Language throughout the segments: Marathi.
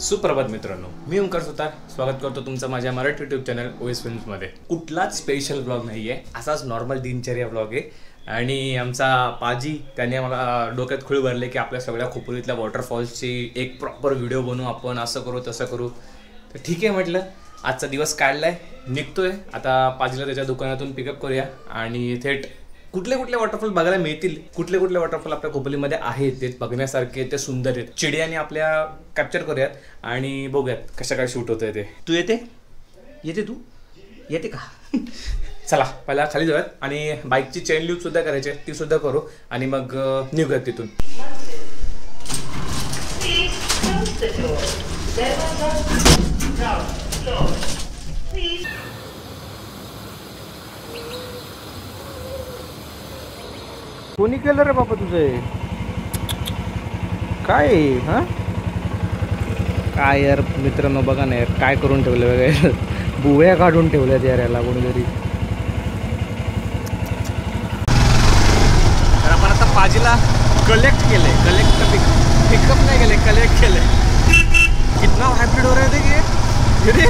सुप्रभात मित्रांनो, मी ओंकार सुतार स्वागत करतो तुमचं माझ्या मराठी यूट्यूब चॅनल ओएस फिल्म्समध्ये। कुठलाच स्पेशल ब्लॉग नाही आहे, असाच नॉर्मल दिनचर्या ब्लॉग आहे। आणि आमचा पाजी त्याने मला डोक्यात खूळ भरले की आपल्या सगळ्या खोपोलीतल्या वॉटरफॉल्सची एक प्रॉपर व्हिडिओ बनवू आपण, असं करू तसं करू। तर ठीक आहे म्हटलं, आजचा दिवस काढलाय, निघतोय आता। पाजीला त्याच्या दुकानातून पिकअप करूया आणि थेट कुठले कुठले वॉटरफॉल बघायला मिळतील, कुठले कुठले वॉटरफॉल आपल्या खोपोलीमध्ये आहेत, ते बघण्यासारखे, ते सुंदर आहेत, चिडियाने आपल्या कॅप्चर करूयात आणि बघूयात कशा काय शूट होतंय ते। तू येते तू येते का? चला पहिला खाली जाऊयात आणि बाईकची चेन लूप सुद्धा करायची, ती सुद्धा करू आणि मग निघूयात तिथून। कोणी केलं रे बाबा तुझं काय? हा काय यार मित्रांनो, बघा ना यार काय करून ठेवलं वगैरे, बुव्या काढून ठेवल्यात यार याला कोणीतरी। तर आपण आता पाजीला कलेक्ट केले, पिकअप नाही केले, कलेक्ट केले। कितना हायब्रिड हो रहे थे कि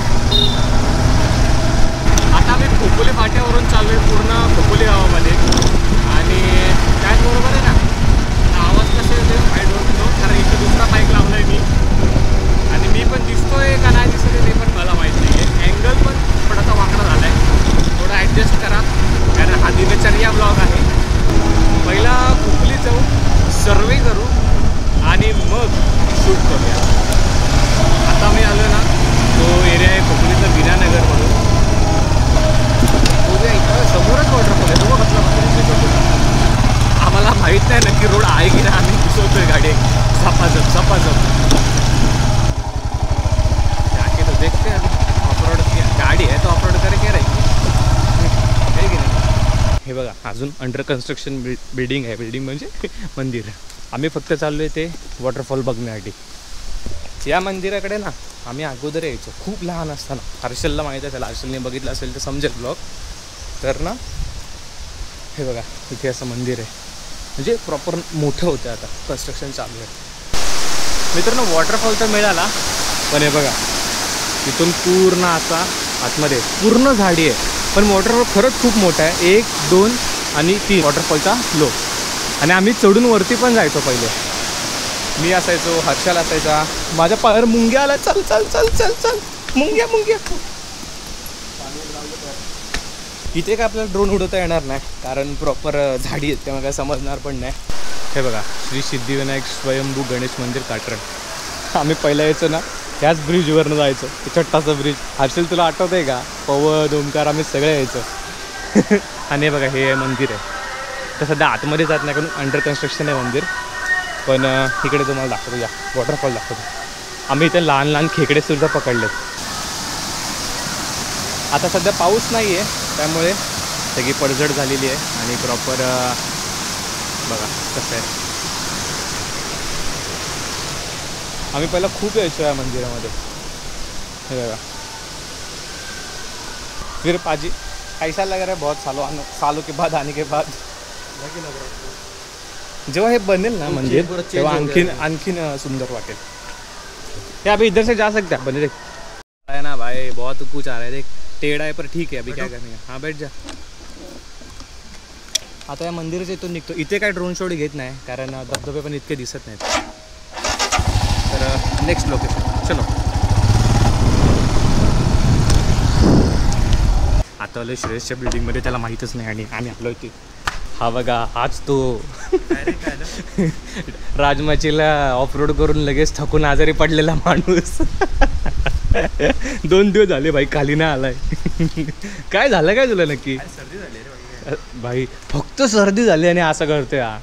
आता आम्ही खोपोली फाट्यावरून चाललोय पूर्ण खोपोली गावामध्ये। आणि त्याचबरोबर आहे ना, आवाज कसा येतो आय डोंट नो, कारण इथं दुसरा बाईक लावलाय मी आणि मी पण दिसतोय का नाही दिसतोय ते पण मला माहीत नाही आहे। अँगल पण थोडासा वाकडा झाला आहे, थोडा ॲडजस्ट करा कारण हा दिनचर्या ब्लॉग आहे। पहिला खोपोली जाऊ, सर्वे करू आणि मग शूट करूया। आता मी आलो ना, तो एरिया आहे खोपोलीचा विनानगर म्हणून, इथं समोरच वॉटरफॉल आहे। तो कसला आम्हाला माहीत नाही नक्की रोड आहे की नाही, आम्ही घुसवतोय गाडी सपाजप जाके तो देखते ऑफरोड गाडी आहे, तो ऑफरोड करे की नाही। हे बघा अजून अंडर कन्स्ट्रक्शन बिल्डिंग आहे, बिल्डिंग म्हणजे मंदिर। आम्ही फक्त चाललोय ते वॉटरफॉल बघण्यासाठी। या मंदिराकडे ना आम्ही अगोदर यायचो खूप लहान असताना, हर्षलला माहीत असेल, हर्षलने बघितलं असेल तर समजेल ब्लॉग। तर ना हे बघा इथे असं मंदिर आहे, म्हणजे प्रॉपर मोठं होतं, आता कन्स्ट्रक्शन चालू आहे। मित्रांनो वॉटरफॉल तर मिळाला, पण हे बघा इथून पूर्ण असा आतमध्ये पूर्ण झाडी आहे, पण वॉटरफॉल खरंच खूप मोठा आहे। 1, 2 आणि 3 वॉटरफॉलचा फ्लो। आणि आम्ही चढून वरती पण जायचो पहिले, मी असायचो, हर्षल असायचा, माझ्या पायावर मुंग्या आला, चल चल चल चल चल मुंग्या। इथे काय आपल्याला ड्रोन उडवता येणार नाही कारण प्रॉपर झाडी आहेत, तेव्हा काय समजणार पण नाही। हे बघा श्री सिद्धिविनायक स्वयंभू गणेश मंदिर काटरण। आम्ही पहिला यायचो ना ह्याच ब्रिजवरनं जायचो, छोटासा ब्रिज। हर्षल तुला आठवत आहे का? पवन, ओमकार, आम्ही सगळे यायचो। आणि हे बघा हे मंदिर आहे, तर सध्या आतमध्ये जात नाही कारण अंडर कन्स्ट्रक्शन आहे मंदिर, पण इकडे तुम्हाला दाखवतो, या वॉटरफॉल दाखवतो। आम्ही इथे लहान लहान खेकडेसुद्धा पकडलेत। आता सध्या पाऊस नाही आहे त्यामुळे सगळी पडझड झालेली आहे आणि प्रॉपर बघा कसं आहे। आम्ही पहिला खूप यायचो या मंदिरामध्ये। हे बघा फिर पाजी कैसा लग रहा है? बहुत सालों के बाद आने के बाद जेव्हा हे बनेल ना मंदिर तेव्हा आणखीन सुंदर वाटेल। ये अभी इधर से जा सकते हैं अपन, देख है ना भाई, बहुत कुछ आ रहा है, देख टेढ़ा है पर ठीक है, अभी क्या करने। हाँ बैठ जा। आता या मंदिराच्या इथून निघतो। इथे काय ड्रोन शॉट घेत नाही कारण धबधबे पण इतके दिसत नाहीत। तर नेक्स्ट लोकेशन चलो। आता आलो श्रेयसच्या बिल्डिंगमध्ये, त्याला माहीतच नाही आणि आम्ही आलो इथे। हा बघा हाच तो राजमाचीला ऑफरोड करून लगेच थकून आजारी पडलेला माणूस। 2 दिवस झाले भाई खाली नाही आलाय। काय झालं काय तुला नक्की? सर्दी झाली भाई, फक्त सर्दी झाली आणि असं करतोय हा।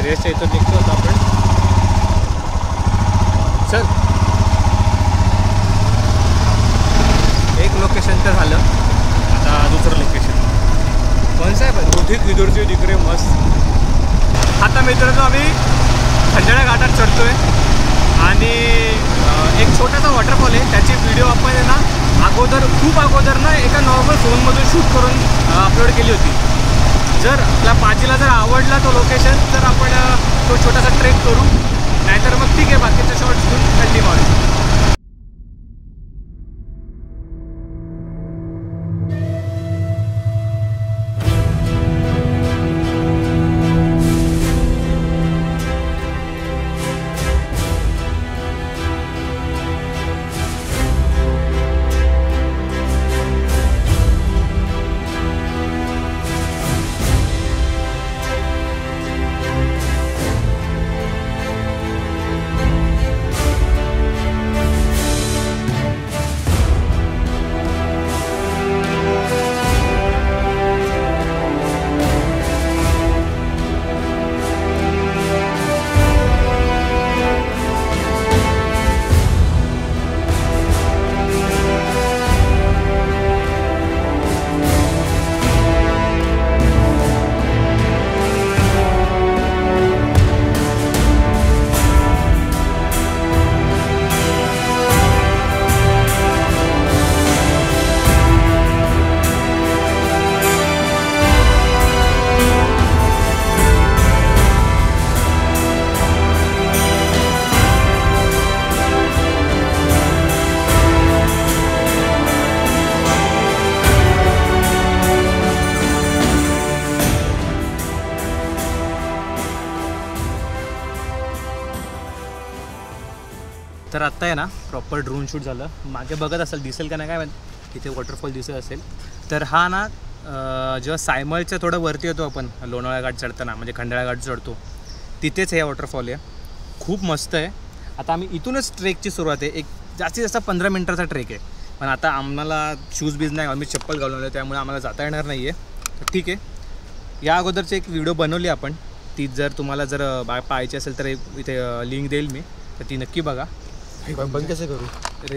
धीरेजच्या इथं निघतो होतो आपण. चल, एक लोकेशन तर झालं, आता दुसरं लोकेशन कोणचं आहे पण मोठी इधरची तिकडे मस्त. आता मित्रांनो आम्ही खंडाळा घाटात चढतोय आणि एक छोटासा वॉटरफॉल आहे, त्याची व्हिडिओ आपण आहे ना अगोदर खूप अगोदर ना एका नॉर्मल फोनमधून शूट करून अपलोड केली होती. जर आपल्या पाजीला जर आवडला तो लोकेशन तर आपण तो छोटासा ट्रेक करू, नाहीतर मग ठीक आहे बाकीचे शॉर्ट्स घेऊन कंटिन्यू मारू. तर आत्ता आहे ना प्रॉपर ड्रोन शूट झालं. मागे बघत असेल, दिसेल का नाही काय तिथे वॉटरफॉल दिसत असेल. तर हा ना जेव्हा सायमलच्या थोडं वरती येतो आपण लोणावळा घाट चढताना, म्हणजे खंडाळा घाट चढतो, तिथेच हे वॉटरफॉल आहे. खूप मस्त आहे. आता आम्ही इथूनच ट्रेकची सुरुवात आहे. एक जास्तीत जास्त 15 मिनटाचा ट्रेक आहे, पण आता आम्हाला शूज बीज नाही, आम्ही चप्पल घालून आलो, त्यामुळे आम्हाला जाता येणार नाही आहे. तर ठीक आहे, या अगोदरची एक व्हिडिओ बनवली आपण, ती जर तुम्हाला जर पाहायची असेल तर इथे लिंक देईल मी, तर ती नक्की बघा. पण कसं करू?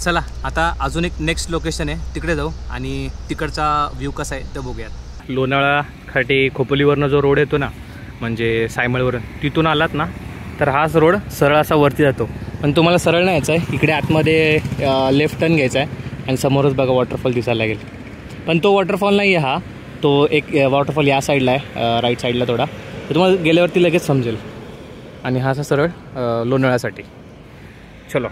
चला आता अजून एक नेक्स्ट लोकेशन आहे, तिकडे जाऊ आणि तिकडचा व्ह्यू कसा आहे ते बघूयात. लोणावळा खाटी खोपोलीवरनं जो रोड येतो ना, म्हणजे सायमलवरून, तिथून आलात ना तर हाच रोड सरळ असा वरती जातो. पण तुम्हाला सरळ नाही यायचं आहे, इकडे आतमध्ये लेफ्ट टर्न घ्यायचा आहे आणि समोरच बघा वॉटरफॉल दिसायला लागेल. पण तो वॉटरफॉल नाही आहे हा, तो एक वॉटरफॉल या साईडला आहे, राईट साईडला थोडा, तर तुम्हाला गेल्यावरती लगेच समजेल. आणि हा असा सरळ लोणावळ्यासाठी. चलो.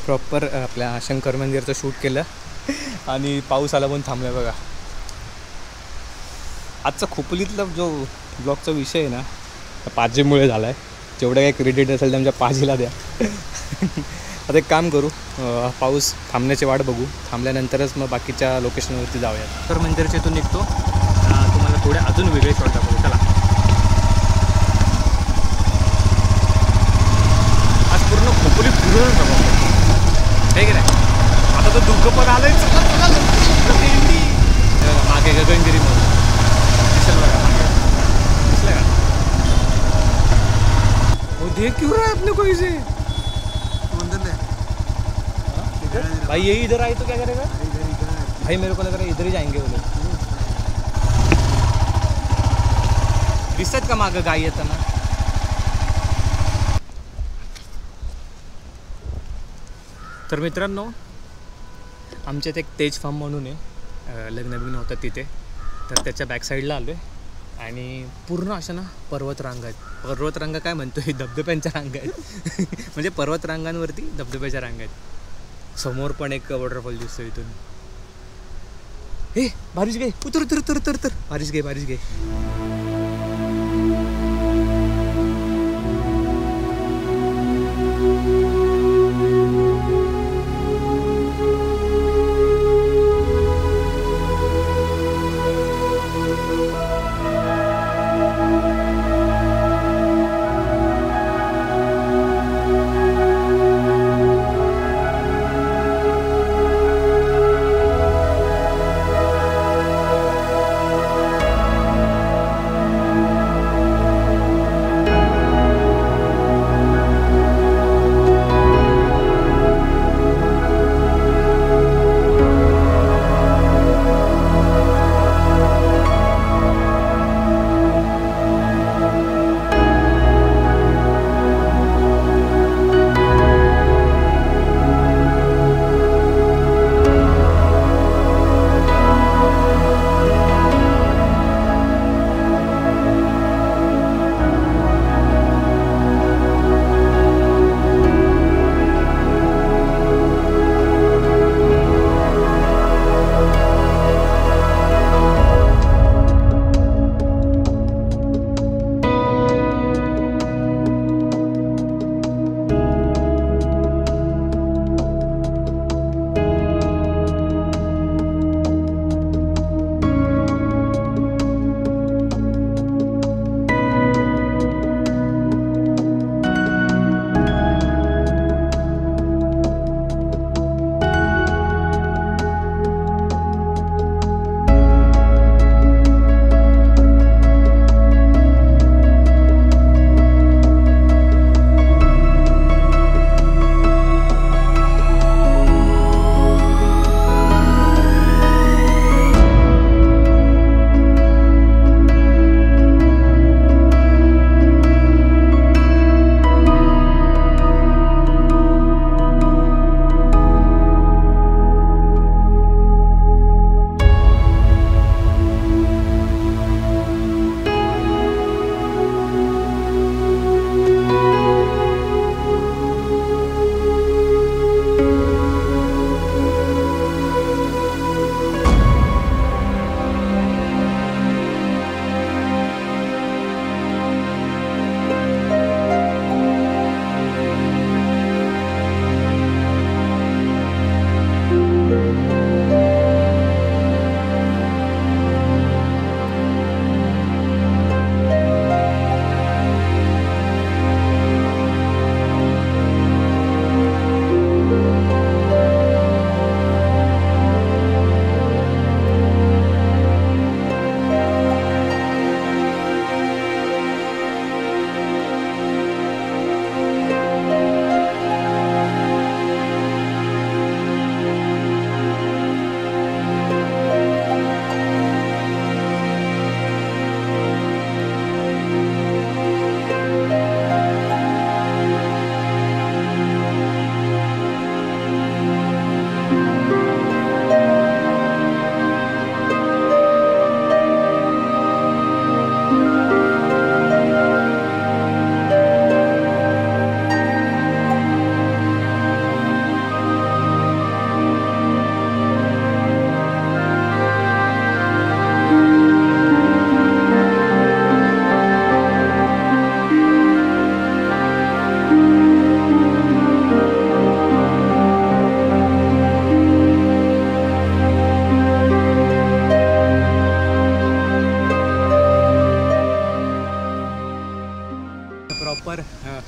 प्रॉपर आपल्या शंकर मंदिरचं शूट केलं आणि पाऊस आला पण थांबला बघा. आजचा खोपोलीतला जो ब्लॉगचा विषय आहे ना, पाजीमुळे झाला आहे. जेवढं काही क्रेडिट असेल ते आमच्या पाजीला द्या. आता एक काम करू, पाऊस थांबण्याची वाट बघू, थांबल्यानंतरच मग बाकीच्या लोकेशनवरती जाऊया. शंकर मंदिरच्या इथून निघतो, तुम्हाला थोडे अजून वेगळे शॉट दाखवतो. चला. आज पूर्ण खोपोली फिरून आहे की नाही. आता तो दुःख पण आलंय. मागे गगनगिरी म्हणून दिसेल बघा, मागे दिसलं का? हो देख क्यों रहा है अपने को इसे मंदिर भाई ये इधर आए तो क्या करेगा भाई? मेरे को लग रहा है इधर ही जाएंगे बोले. दिसतात का मागं गाय येताना? तर मित्रांनो आमच्यात एक तेज फार्म म्हणून आहे, लग्न होतं तिथे. तर त्याच्या बॅकसाईडला आलो आहे आणि पूर्ण अशा ना पर्वतरांगा आहेत. पर्वतरांगा काय म्हणतो हे, धबधब्यांच्या रांगा आहेत. म्हणजे पर्वतरांगांवरती धबधब्याच्या रांगा आहेत. समोर पण एक वॉटरफॉल दिसतो इथून. हे बारिश गे, उतर उतर उतर उतर उतर, बारिश गे बारिश गे.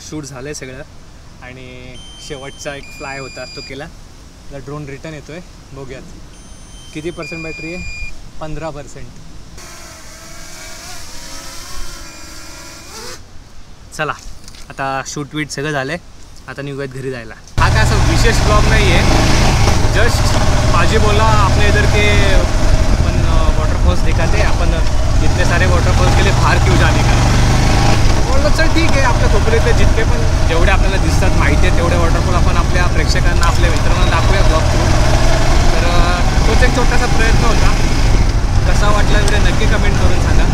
शूट झालं आहे सगळं आणि शेवटचा एक फ्लाय होता तो केला. आता ड्रोन रिटर्न येतो आहे, बघूयात किती % बॅटरी आहे. 15%. चला आता शूट वीट सगळं झालं आहे, आता निघूयात घरी जायला. हा काय असं विशेष ब्लॉग नाही आहे, जस्ट पाजी बोला अपने इधर के अपन वाटरफॉल्स दिखाते, अपन इतने सारे वाटरफॉल्स के लिए बाहर क्यों जाने का. बोललं चल ठीक आहे, आपल्या खोपरीतले जितके पण जेवढे आपल्याला दिसतात माहिती आहे तेवढे वॉटरफॉल आपण आपल्या प्रेक्षकांना आपल्या मित्रांना दाखवूया ब्लॉग थ्रू. तर तोच एक छोटासा प्रयत्न होता. कसा वाटला व्हिडिओ नक्की कमेंट करून सांगा.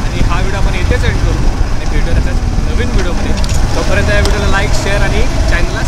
आणि हा व्हिडिओ आपण इथेच एंड करू आणि भेटूया त्याच्यात नवीन व्हिडिओमध्ये. तोपर्यंत या व्हिडिओला लाईक शेअर आणि चॅनलला